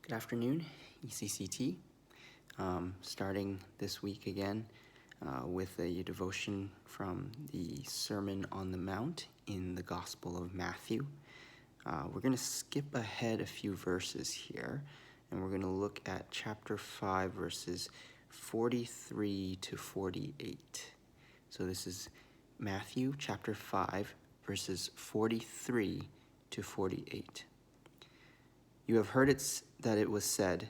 Good afternoon, ECCT. Starting this week again with a devotion from the Sermon on the Mount in the Gospel of Matthew. We're going to skip ahead a few verses here, and we're going to look at chapter 5, verses 43 to 48. So this is Matthew chapter 5, verses 43 to 48. You have heard that it was said,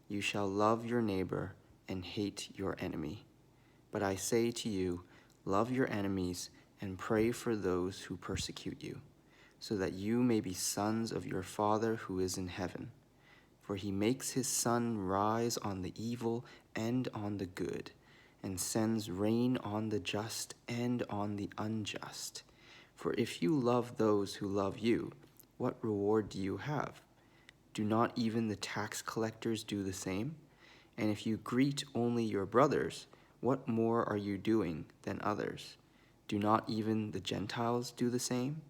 "You shall love your neighbor and hate your enemy." But I say to you, love your enemies and pray for those who persecute you, so that you may be sons of your Father who is in heaven. For he makes his sun rise on the evil and on the good, and sends rain on the just and on the unjust. For if you love those who love you, what reward do you have? Do not even the tax collectors do the same? And if you greet only your brothers, what more are you doing than others? Do not even the Gentiles do the same?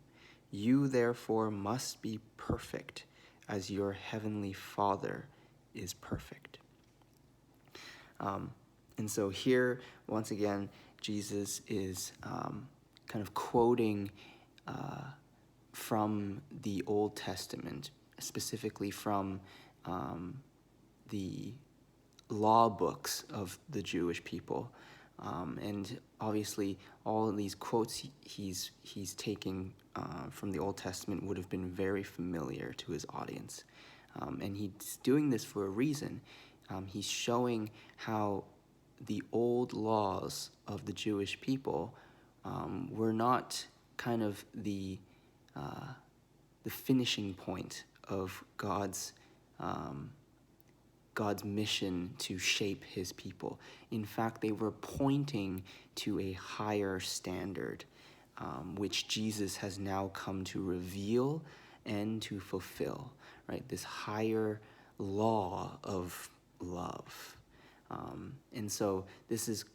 You therefore must be perfect, as your heavenly Father is perfect. And so here, once again, Jesus is kind of quoting from the Old Testament, specifically from the law books of the Jewish people. And obviously, all of these quotes he's taking from the Old Testament would have been very familiar to his audience. And he's doing this for a reason. He's showing how the old laws of the Jewish people were not kind of the finishing point of God's mission to shape his people. In fact, they were pointing to a higher standard, which Jesus has now come to reveal and to fulfill, right? This higher law of love. And so this is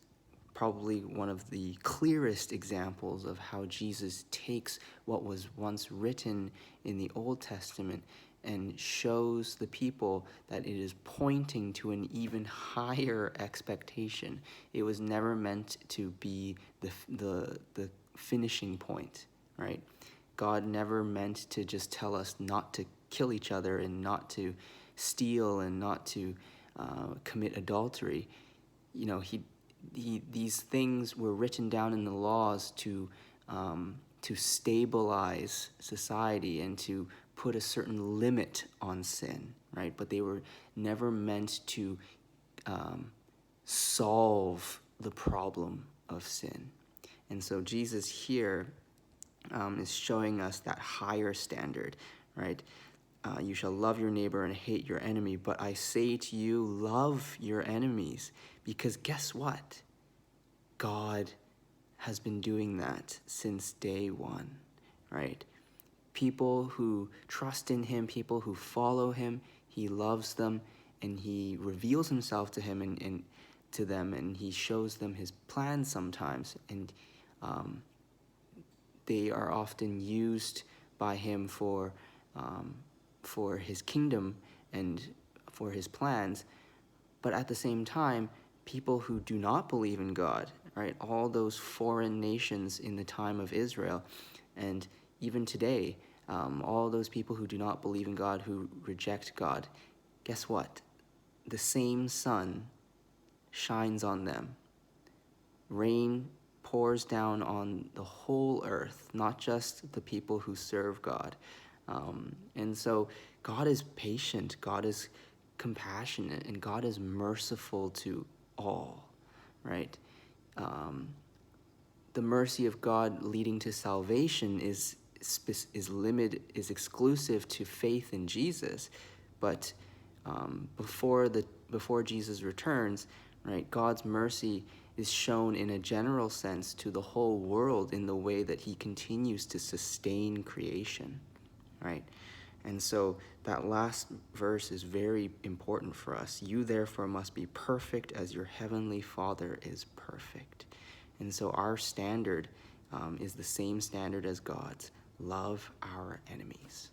probably one of the clearest examples of how Jesus takes what was once written in the Old Testament and shows the people that it is pointing to an even higher expectation. It was never meant to be the finishing point, right? God never meant to just tell us not to kill each other and not to steal and not to commit adultery. You know, these things were written down in the laws to stabilize society and to put a certain limit on sin, right? But they were never meant to solve the problem of sin. And so Jesus here is showing us that higher standard, right? You shall love your neighbor and hate your enemy, but I say to you, love your enemies, because guess what? God has been doing that since day one, right? People who trust in him, people who follow him, he loves them, and he reveals himself to him and to them, and he shows them his plans sometimes, and they are often used by him for his kingdom and for his plans. But at the same time, people who do not believe in God, right? All those foreign nations in the time of Israel, and even today, all those people who do not believe in God, who reject God, guess what? The same sun shines on them. Rain pours down on the whole earth, not just the people who serve God. And so God is patient, God is compassionate, and God is merciful to all, right? The mercy of God leading to salvation is exclusive to faith in Jesus, but before Jesus returns, right, God's mercy is shown in a general sense to the whole world in the way that he continues to sustain creation, right? And so that last verse is very important for us. You therefore must be perfect as your heavenly Father is perfect. And so our standard is the same standard as God's. Love our enemies.